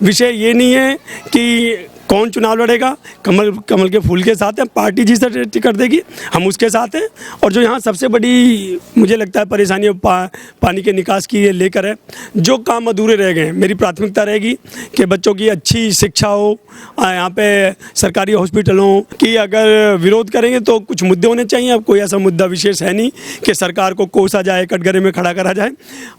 विषय ये नहीं है कि कौन चुनाव लड़ेगा, कमल के फूल के साथ है, पार्टी जिसे टिकट देगी हम उसके साथ हैं। और जो यहाँ सबसे बड़ी मुझे लगता है परेशानी पानी के निकास की ये लेकर है, जो काम अधूरे रह गए हैं। मेरी प्राथमिकता रहेगी कि बच्चों की अच्छी शिक्षा हो, यहाँ पे सरकारी हॉस्पिटलों की अगर विरोध करेंगे तो कुछ मुद्दे होने चाहिए। अब कोई ऐसा मुद्दा विशेष है नहीं कि सरकार को कोसा जाए, कटघरे में खड़ा करा जाए।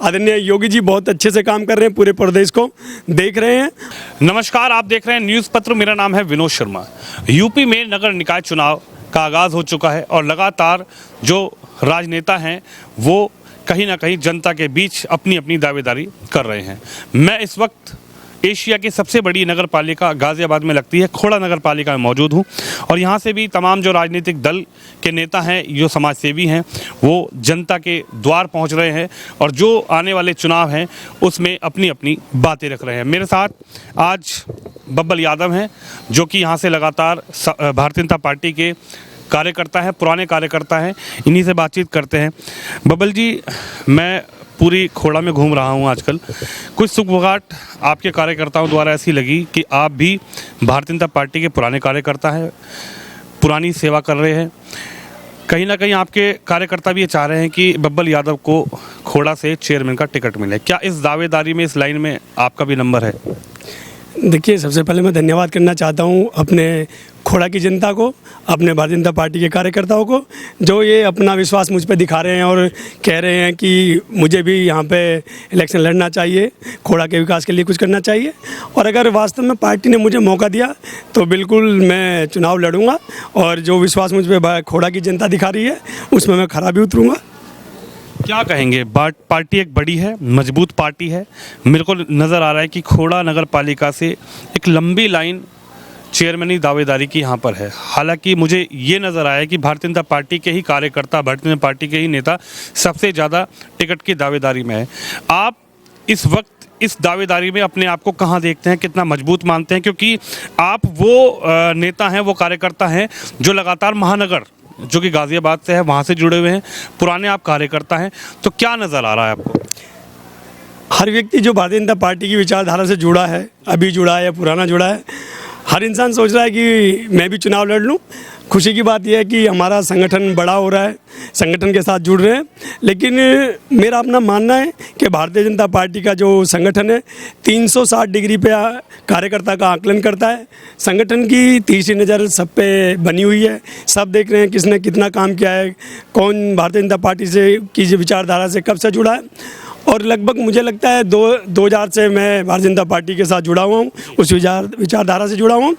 आदरणीय योगी जी बहुत अच्छे से काम कर रहे हैं, पूरे प्रदेश को देख रहे हैं। नमस्कार, आप देख रहे हैं न्यूज़ पत्र। मेरा नाम है विनोद शर्मा। यूपी में नगर निकाय चुनाव का आगाज़ हो चुका है और लगातार जो राजनेता हैं वो कहीं ना कहीं जनता के बीच अपनी अपनी दावेदारी कर रहे हैं। मैं इस वक्त एशिया की सबसे बड़ी नगर पालिका गाज़ियाबाद में लगती है खोड़ा नगर पालिका में मौजूद हूँ और यहाँ से भी तमाम जो राजनीतिक दल के नेता हैं, जो समाज सेवी हैं, वो जनता के द्वार पहुँच रहे हैं और जो आने वाले चुनाव हैं उसमें अपनी अपनी बातें रख रहे हैं। मेरे साथ आज बब्बल यादव हैं जो कि यहाँ से लगातार भारतीय जनता पार्टी के कार्यकर्ता हैं, पुराने कार्यकर्ता हैं। इन्हीं से बातचीत करते हैं। बब्बल जी, मैं पूरी खोड़ा में घूम रहा हूँ आजकल। कुछ सुगबुगाहट आपके कार्यकर्ताओं द्वारा ऐसी लगी कि आप भी भारतीय जनता पार्टी के पुराने कार्यकर्ता हैं, पुरानी सेवा कर रहे हैं। कहीं ना कहीं आपके कार्यकर्ता भी ये चाह रहे हैं कि बब्बल यादव को खोड़ा से चेयरमैन का टिकट मिले। क्या इस दावेदारी में, इस लाइन में आपका भी नंबर है? देखिए, सबसे पहले मैं धन्यवाद करना चाहता हूँ अपने खोड़ा की जनता को, अपने भारतीय जनता पार्टी के कार्यकर्ताओं को, जो ये अपना विश्वास मुझ पे दिखा रहे हैं और कह रहे हैं कि मुझे भी यहाँ पे इलेक्शन लड़ना चाहिए, खोड़ा के विकास के लिए कुछ करना चाहिए। और अगर वास्तव में पार्टी ने मुझे मौका दिया तो बिल्कुल मैं चुनाव लड़ूंगा और जो विश्वास मुझ पर खोड़ा की जनता दिखा रही है उसमें मैं खरा भी उतरूँगा। क्या कहेंगे? पार्टी एक बड़ी है, मजबूत पार्टी है। मेरे को नज़र आ रहा है कि खोड़ा नगर पालिका से एक लंबी लाइन चेयरमैनी दावेदारी की यहाँ पर है। हालांकि मुझे ये नज़र आया कि भारतीय जनता पार्टी के ही कार्यकर्ता, भारतीय जनता पार्टी के ही नेता सबसे ज़्यादा टिकट की दावेदारी में है। आप इस वक्त इस दावेदारी में अपने आप को कहाँ देखते हैं, कितना मजबूत मानते हैं? क्योंकि आप वो नेता हैं, वो कार्यकर्ता हैं जो लगातार महानगर, जो कि गाज़ियाबाद से है, वहाँ से जुड़े हुए हैं, पुराने आप कार्यकर्ता हैं। तो क्या नज़र आ रहा है आपको? हर व्यक्ति जो भारतीय जनता पार्टी की विचारधारा से जुड़ा है, अभी जुड़ा है या पुराना जुड़ा है, हर इंसान सोच रहा है कि मैं भी चुनाव लड़ लूं। खुशी की बात यह है कि हमारा संगठन बड़ा हो रहा है, संगठन के साथ जुड़ रहे हैं। लेकिन मेरा अपना मानना है कि भारतीय जनता पार्टी का जो संगठन है 360 डिग्री पे कार्यकर्ता का आकलन करता है। संगठन की तीसरी नज़र सब पे बनी हुई है, सब देख रहे हैं किसने कितना काम किया है, कौन भारतीय जनता पार्टी से की विचारधारा से कब से जुड़ा है। और लगभग मुझे लगता है 2000 से मैं भारतीय जनता पार्टी के साथ जुड़ा हुआ हूँ, उस विचारधारा से जुड़ा हुआ हूँ।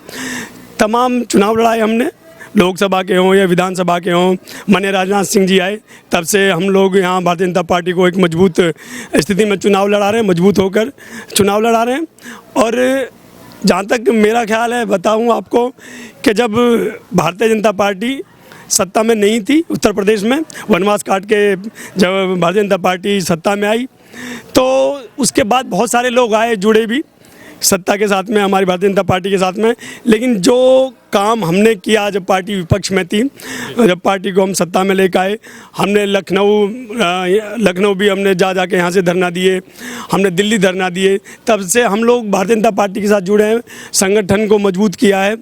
तमाम चुनाव लड़ाए हमने, लोकसभा के हों या विधानसभा के हों। माननीय राजनाथ सिंह जी आए तब से हम लोग यहाँ भारतीय जनता पार्टी को एक मजबूत स्थिति में चुनाव लड़ा रहे हैं, मजबूत होकर चुनाव लड़ा रहे हैं। और जहाँ तक मेरा ख्याल है, बताऊँ आपको कि जब भारतीय जनता पार्टी सत्ता में नहीं थी उत्तर प्रदेश में, वनवास काट के जब भारतीय जनता पार्टी सत्ता में आई तो उसके बाद बहुत सारे लोग आए, जुड़े भी सत्ता के साथ में, हमारी भारतीय जनता पार्टी के साथ में। लेकिन जो काम हमने किया जब पार्टी विपक्ष में थी, जब पार्टी को हम सत्ता में लेकर आए, हमने लखनऊ भी हमने जाके यहाँ से धरना दिए, हमने दिल्ली धरना दिए। तब से हम लोग भारतीय जनता पार्टी के साथ जुड़े हैं, संगठन को मजबूत किया है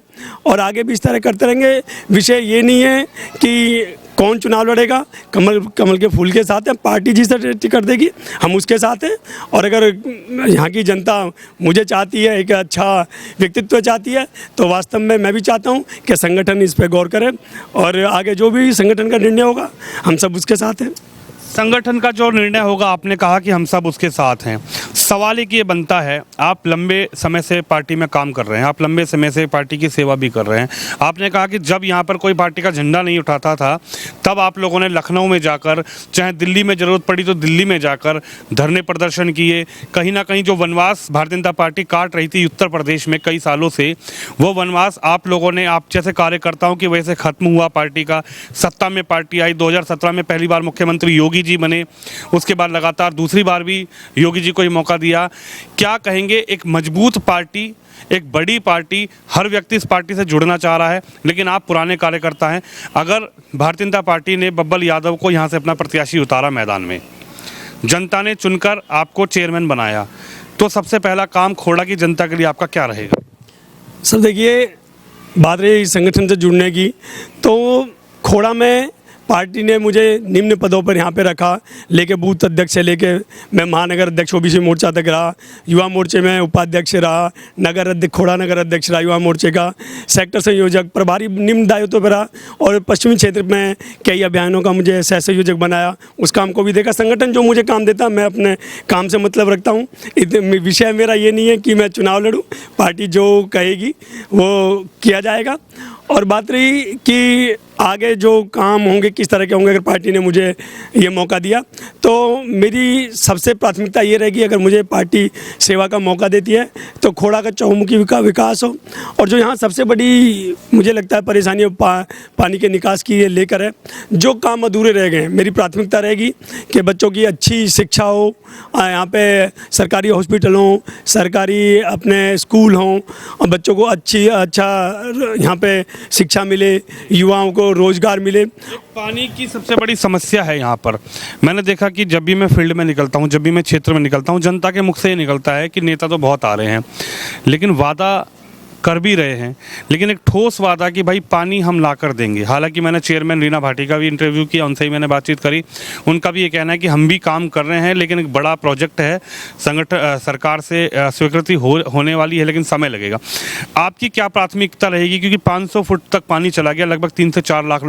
और आगे भी इस तरह करते रहेंगे। विषय ये नहीं है कि कौन चुनाव लड़ेगा, कमल के फूल के साथ है, पार्टी जिसे टिकट देगी हम उसके साथ हैं। और अगर यहाँ की जनता मुझे चाहती है, एक अच्छा व्यक्तित्व चाहती है, तो वास्तव में मैं भी चाहता हूँ कि संगठन इस पर गौर करे और आगे जो भी संगठन का निर्णय होगा हम सब उसके साथ हैं। संगठन का जो निर्णय होगा, आपने कहा कि हम सब उसके साथ हैं। सवाल एक ये बनता है, आप लंबे समय से पार्टी में काम कर रहे हैं, आप लंबे समय से पार्टी की सेवा भी कर रहे हैं। आपने कहा कि जब यहाँ पर कोई पार्टी का झंडा नहीं उठाता था तब आप लोगों ने लखनऊ में जाकर, चाहे दिल्ली में ज़रूरत पड़ी तो दिल्ली में जाकर धरने प्रदर्शन किए। कहीं ना कहीं जो वनवास भारतीय जनता पार्टी काट रही थी उत्तर प्रदेश में कई सालों से, वो वनवास आप लोगों ने, आप जैसे कार्यकर्ताओं की वजह से ख़त्म हुआ पार्टी का। सत्ता में पार्टी आई, 2017 में पहली बार मुख्यमंत्री योगी जी बने, उसके बाद लगातार दूसरी बार भी योगी जी को ही मौका दिया। क्या कहेंगे, एक मजबूत पार्टी, एक बड़ी पार्टी, हर व्यक्ति इस पार्टी से जुड़ना चाह रहा है, लेकिन आप पुराने कार्यकर्ता हैं। अगर भारतीय जनता पार्टी ने बब्बल यादव को यहाँ से अपना प्रत्याशी उतारा मैदान में, जनता ने चुनकर आपको चेयरमैन बनाया, तो सबसे पहला काम खोड़ा की जनता के लिए आपका क्या रहेगा? सर देखिए, बात रही इस संगठन से जुड़ने की, तो खोड़ा में पार्टी ने मुझे निम्न पदों पर यहाँ पे रखा, लेके बूथ अध्यक्ष से लेके मैं महानगर अध्यक्ष ओबीसी मोर्चा तक रहा, युवा मोर्चे में उपाध्यक्ष रहा, नगर अध्यक्ष खोड़ा नगर अध्यक्ष रहा युवा मोर्चे का, सेक्टर संयोजक प्रभारी निम्न दायित्व पर रहा, और पश्चिमी क्षेत्र में कई अभियानों का मुझे सह संयोजक बनाया, उस काम को भी देखा। संगठन जो मुझे काम देता मैं अपने काम से मतलब रखता हूँ। विषय मेरा ये नहीं है कि मैं चुनाव लड़ूँ, पार्टी जो कहेगी वो किया जाएगा। और बात रही कि आगे जो काम होंगे किस तरह के होंगे, अगर पार्टी ने मुझे ये मौका दिया तो मेरी सबसे प्राथमिकता ये रहेगी, अगर मुझे पार्टी सेवा का मौका देती है तो खोड़ा का चहुमुखी विकास हो। और जो यहाँ सबसे बड़ी मुझे लगता है परेशानी पानी के निकास की लेकर है, जो काम अधूरे रह गए हैं, मेरी प्राथमिकता रहेगी कि बच्चों की अच्छी शिक्षा हो, यहाँ पे सरकारी हॉस्पिटल हों, सरकारी अपने स्कूल हों, और बच्चों को अच्छा यहाँ पे शिक्षा मिले, युवाओं को रोजगार मिले। पानी की सबसे बड़ी समस्या है यहाँ पर। मैंने देखा कि जब भी मैं फील्ड में निकलता हूँ, जब भी मैं क्षेत्र में निकलता हूँ, जनता के मुख से ये निकलता है कि नेता तो बहुत आ रहे हैं, लेकिन वादा कर भी रहे हैं, लेकिन एक ठोस वादा कि भाई पानी हम ला कर देंगे। हालांकि मैंने चेयरमैन रीना भाटी का भी इंटरव्यू किया, उनसे ही मैंने बातचीत करी, उनका भी ये कहना है कि हम भी काम कर रहे हैं, लेकिन एक बड़ा प्रोजेक्ट है, सरकार से स्वीकृति होने वाली है, लेकिन समय लगेगा। आपकी क्या प्राथमिकता रहेगी? क्योंकि 500 फुट तक पानी चला गया, लगभग 3 से 4 लाख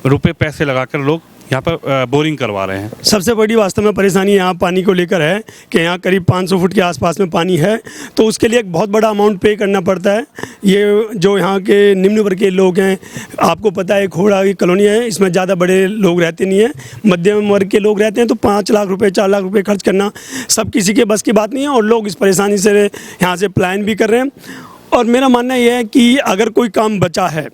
रुपए पैसे लगाकर लोग यहाँ पर बोरिंग करवा रहे हैं। सबसे बड़ी वास्तव में परेशानी यहाँ पानी को लेकर है कि यहाँ करीब 500 फुट के आसपास में पानी है, तो उसके लिए एक बहुत बड़ा अमाउंट पे करना पड़ता है। ये जो यहाँ के निम्न वर्ग के लोग हैं, आपको पता है खोड़ा की कॉलोनी है, इसमें ज़्यादा बड़े लोग रहते नहीं हैं, मध्यम वर्ग के लोग रहते हैं, तो 5 लाख रुपये 4 लाख रुपये खर्च करना सब किसी के बस की बात नहीं है, और लोग इस परेशानी से यहाँ से पलायन भी कर रहे हैं। और मेरा मानना यह है कि अगर कोई काम बचा है,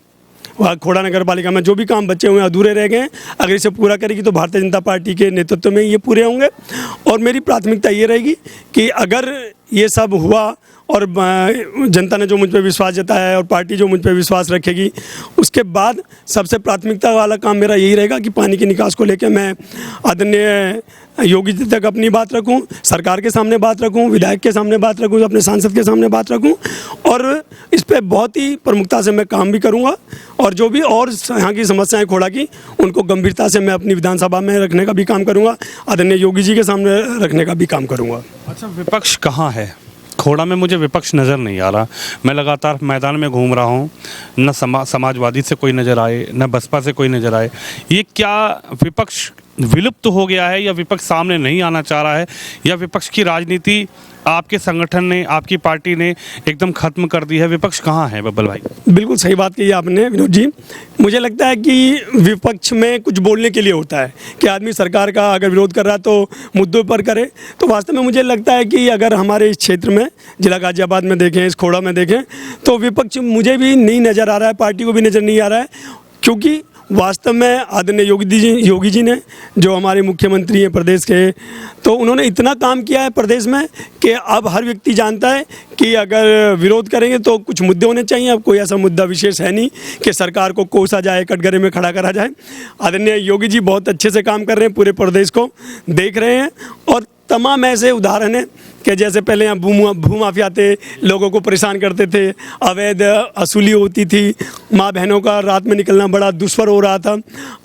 वहाँ खोड़ा नगर पालिका में जो भी काम बचे हुए अधूरे रह गए हैं, अगर इसे पूरा करेगी तो भारतीय जनता पार्टी के नेतृत्व में ये पूरे होंगे। और मेरी प्राथमिकता ये रहेगी कि अगर ये सब हुआ और जनता ने जो मुझ पर विश्वास जताया है और पार्टी जो मुझ पर विश्वास रखेगी, उसके बाद सबसे प्राथमिकता वाला काम मेरा यही रहेगा कि पानी के निकास को लेकर मैं आदरणीय योगी जी तक अपनी बात रखूं, सरकार के सामने बात रखूं, विधायक के सामने बात रखूं, अपने सांसद के सामने बात रखूं, और इस पर बहुत ही प्रमुखता से मैं काम भी करूंगा। और जो भी और यहाँ की समस्याएं खोड़ा की, उनको गंभीरता से मैं अपनी विधानसभा में रखने का भी काम करूंगा, आदरणीय योगी जी के सामने रखने का भी काम करूंगा। अच्छा, विपक्ष कहाँ है? खोड़ा में मुझे विपक्ष नज़र नहीं आ रहा। मैं लगातार मैदान में घूम रहा हूँ, न समाजवादी से कोई नज़र आए, न बसपा से कोई नज़र आए। ये क्या विपक्ष विलुप्त हो गया है, या विपक्ष सामने नहीं आना चाह रहा है, या विपक्ष की राजनीति आपके संगठन ने, आपकी पार्टी ने एकदम खत्म कर दी है? विपक्ष कहाँ है बब्बल भाई? बिल्कुल सही बात कही आपने विनोद जी। मुझे लगता है कि विपक्ष में कुछ बोलने के लिए होता है कि आदमी सरकार का अगर विरोध कर रहा है तो मुद्दों पर करे। तो वास्तव में मुझे लगता है कि अगर हमारे इस क्षेत्र में, जिला गाजियाबाद में देखें, इस खोड़ा में देखें, तो विपक्ष मुझे भी नहीं नज़र आ रहा है, पार्टी को भी नज़र नहीं आ रहा है। क्योंकि वास्तव में आदरणीय योगी जी ने, जो हमारे मुख्यमंत्री हैं प्रदेश के, तो उन्होंने इतना काम किया है प्रदेश में कि अब हर व्यक्ति जानता है कि अगर विरोध करेंगे तो कुछ मुद्दे होने चाहिए। अब कोई ऐसा मुद्दा विशेष है नहीं कि सरकार को कोसा जाए, कटघरे में खड़ा करा जाए। आदरणीय योगी जी बहुत अच्छे से काम कर रहे हैं, पूरे प्रदेश को देख रहे हैं। और तमाम ऐसे उदाहरण हैं कि जैसे पहले यहाँ भूमाफिया थे, लोगों को परेशान करते थे, अवैध वसूली होती थी, माँ बहनों का रात में निकलना बड़ा दुश्वार हो रहा था।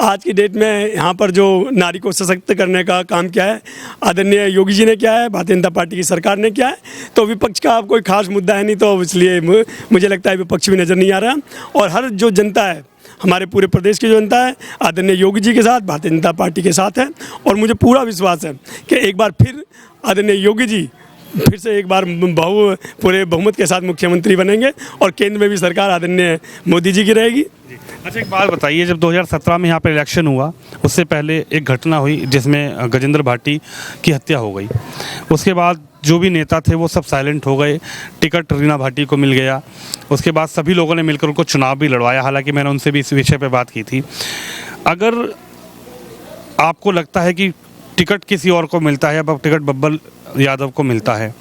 आज की डेट में यहाँ पर जो नारी को सशक्त करने का काम किया है आदरणीय योगी जी ने किया है, भारतीय जनता पार्टी की सरकार ने किया है। तो विपक्ष का अब कोई खास मुद्दा है नहीं, तो इसलिए मुझे लगता है विपक्ष भी नज़र नहीं आ रहा। और हर जो जनता है, हमारे पूरे प्रदेश की जो जनता है, आदरणीय योगी जी के साथ, भारतीय जनता पार्टी के साथ है। और मुझे पूरा विश्वास है कि एक बार फिर आदरणीय योगी जी फिर से एक बार पूरे बहुमत के साथ मुख्यमंत्री बनेंगे, और केंद्र में भी सरकार आदरणीय मोदी जी की रहेगी। अच्छा, एक बात बताइए, जब 2017 में यहाँ पर इलेक्शन हुआ, उससे पहले एक घटना हुई जिसमें गजेंद्र भाटी की हत्या हो गई। उसके बाद जो भी नेता थे वो सब साइलेंट हो गए, टिकट रीना भाटी को मिल गया। उसके बाद सभी लोगों ने मिलकर उनको चुनाव भी लड़वाया, हालांकि मैंने उनसे भी इस विषय पे बात की थी। अगर आपको लगता है कि टिकट किसी और को मिलता है, अब टिकट बब्बल यादव को मिलता है,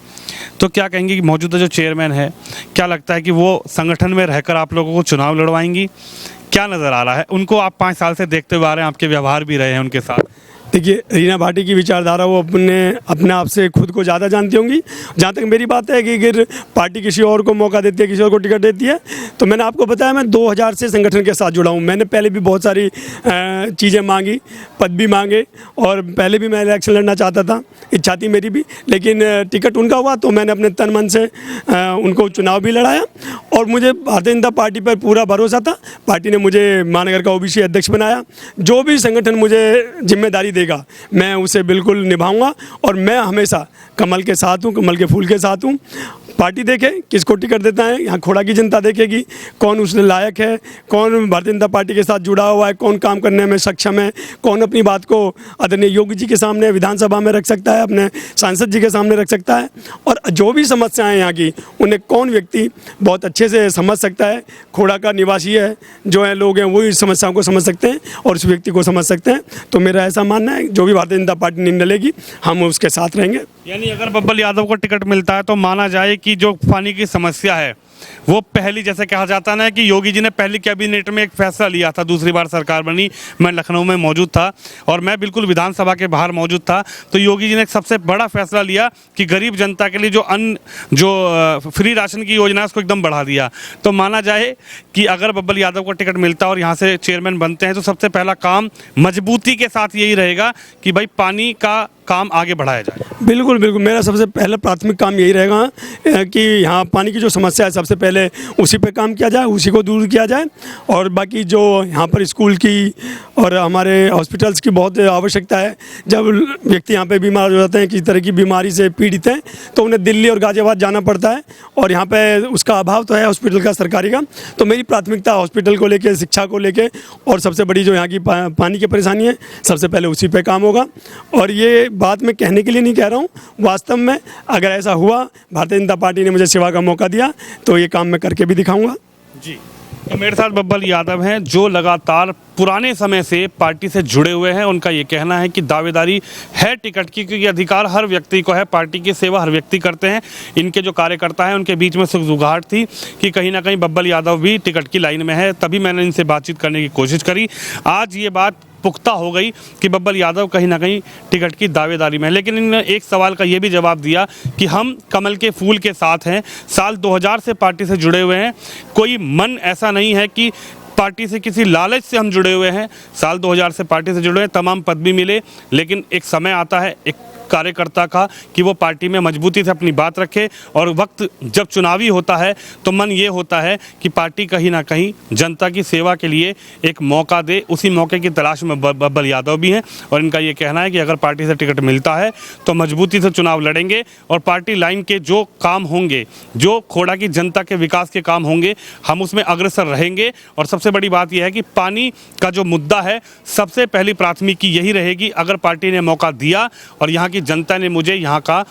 तो क्या कहेंगे कि मौजूदा जो चेयरमैन है, क्या लगता है कि वो संगठन में रहकर आप लोगों को चुनाव लड़वाएंगी? क्या नज़र आ रहा है उनको? आप 5 साल से देखते हुए आ रहे हैं, आपके व्यवहार भी रहे हैं उनके साथ। देखिए, रीना भाटी की विचारधारा वो अपने आप से खुद को ज़्यादा जानती होंगी। जहाँ तक मेरी बात है कि अगर पार्टी किसी और को मौका देती है, किसी और को टिकट देती है, तो मैंने आपको बताया मैं 2000 से संगठन के साथ जुड़ा हूँ। मैंने पहले भी बहुत सारी चीज़ें मांगी, पद भी मांगे, और पहले भी मैं इलेक्शन लड़ना चाहता था, इच्छा थी मेरी भी, लेकिन टिकट उनका हुआ तो मैंने अपने तन मन से उनको चुनाव भी लड़ाया। और मुझे भारतीय जनता पार्टी पर पूरा भरोसा था। पार्टी ने मुझे महानगर का ओबीसी अध्यक्ष बनाया। जो भी संगठन मुझे जिम्मेदारी देगा मैं उसे बिल्कुल निभाऊंगा, और मैं हमेशा कमल के साथ हूँ, कमल के फूल के साथ हूँ। पार्टी देखे किसको टिकट देता है, यहाँ खोड़ा की जनता देखेगी कौन उसने लायक है, कौन भारतीय जनता पार्टी के साथ जुड़ा हुआ है, कौन काम करने में सक्षम है, कौन अपनी बात को आदरणीय योगी जी के सामने विधानसभा में रख सकता है, अपने सांसद जी के सामने रख सकता है, और जो भी समस्याएं यहाँ की उन्हें कौन व्यक्ति बहुत अच्छे से समझ सकता है। खोड़ा का निवासी है, जो है लोग हैं, वही समस्याओं को समझ सकते हैं और उस व्यक्ति को समझ सकते हैं। तो मेरा ऐसा मानना है जो भी भारतीय जनता पार्टी निर्णय लेगी हम उसके साथ रहेंगे। यानी अगर बब्बल यादव को टिकट मिलता है तो माना जाए कि जो पानी की समस्या है वो पहली, जैसे कहा जाता ना कि योगी जी ने पहली कैबिनेट में एक फैसला लिया था, दूसरी बार सरकार बनी, मैं लखनऊ में मौजूद था और मैं बिल्कुल विधानसभा के बाहर मौजूद था, तो योगी जी ने एक सबसे बड़ा फैसला लिया कि गरीब जनता के लिए जो फ्री राशन की योजना है उसको एकदम बढ़ा दिया। तो माना जाए कि अगर बब्बल यादव को टिकट मिलता है और यहाँ से चेयरमैन बनते हैं तो सबसे पहला काम मजबूती के साथ यही रहेगा कि भाई पानी का काम आगे बढ़ाया जाए। बिल्कुल बिल्कुल, मेरा सबसे पहला प्राथमिक काम यही रहेगा कि यहाँ पानी की जो समस्या है सबसे पहले उसी पे काम किया जाए, उसी को दूर किया जाए। और बाकी जो यहाँ पर स्कूल की और हमारे हॉस्पिटल्स की बहुत आवश्यकता है। जब व्यक्ति यहाँ पे बीमार हो जाते हैं, किसी तरह की बीमारी से पीड़ित हैं, तो उन्हें दिल्ली और गाज़ियाबाद जाना पड़ता है, और यहाँ पे उसका अभाव तो है हॉस्पिटल का, सरकारी का। तो मेरी प्राथमिकता हॉस्पिटल को लेके, शिक्षा को लेके, और सबसे बड़ी जो यहाँ की पानी की परेशानी है सबसे पहले उसी पे काम होगा। और ये बात मैं कहने के लिए नहीं कह रहा हूँ, वास्तव में अगर ऐसा हुआ, भारतीय जनता पार्टी ने मुझे सेवा का मौका दिया, तो ये काम मैं करके भी दिखाऊंगा। जी, तो मेरे साथ बब्बल यादव हैं जो लगातार पुराने समय से पार्टी से जुड़े हुए हैं। उनका ये कहना है कि दावेदारी है टिकट की, क्योंकि अधिकार हर व्यक्ति को है, पार्टी की सेवा हर व्यक्ति करते हैं। इनके जो कार्यकर्ता हैं उनके बीच में सुगबुगाहट थी कि कहीं ना कहीं बब्बल यादव भी टिकट की लाइन में है, तभी मैंने इनसे बातचीत करने की कोशिश करी। आज ये बात पुख्ता हो गई कि बब्बल यादव कहीं ना कहीं टिकट की दावेदारी में है। लेकिन इन्होंने एक सवाल का ये भी जवाब दिया कि हम कमल के फूल के साथ हैं, साल 2000 से पार्टी से जुड़े हुए हैं, कोई मन ऐसा नहीं है कि पार्टी से किसी लालच से हम जुड़े हुए हैं। साल 2000 से पार्टी से जुड़े हैं, तमाम पद भी मिले, लेकिन एक समय आता है एक कार्यकर्ता का कि वो पार्टी में मजबूती से अपनी बात रखे, और वक्त जब चुनावी होता है तो मन ये होता है कि पार्टी कहीं ना कहीं जनता की सेवा के लिए एक मौका दे। उसी मौके की तलाश में बब्बल यादव भी हैं, और इनका ये कहना है कि अगर पार्टी से टिकट मिलता है तो मजबूती से चुनाव लड़ेंगे, और पार्टी लाइन के जो काम होंगे, जो खोड़ा की जनता के विकास के काम होंगे, हम उसमें अग्रसर रहेंगे। और सबसे बड़ी बात यह है कि पानी का जो मुद्दा है, सबसे पहली प्राथमिकी यही रहेगी। अगर पार्टी ने मौका दिया और यहाँ की जनता ने मुझे यहाँ का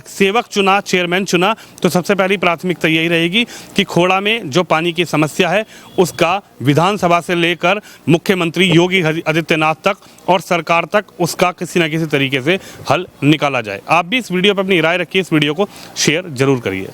सेवक चुना, चेयरमैन चुना, तो सबसे पहली प्राथमिकता यही रहेगी कि खोड़ा में जो पानी की समस्या है उसका विधानसभा से लेकर मुख्यमंत्री योगी आदित्यनाथ तक और सरकार तक उसका किसी न किसी तरीके से हल निकाला जाए। आप भी इस वीडियो पर अपनी राय रखिए, इस वीडियो को शेयर जरूर करिए।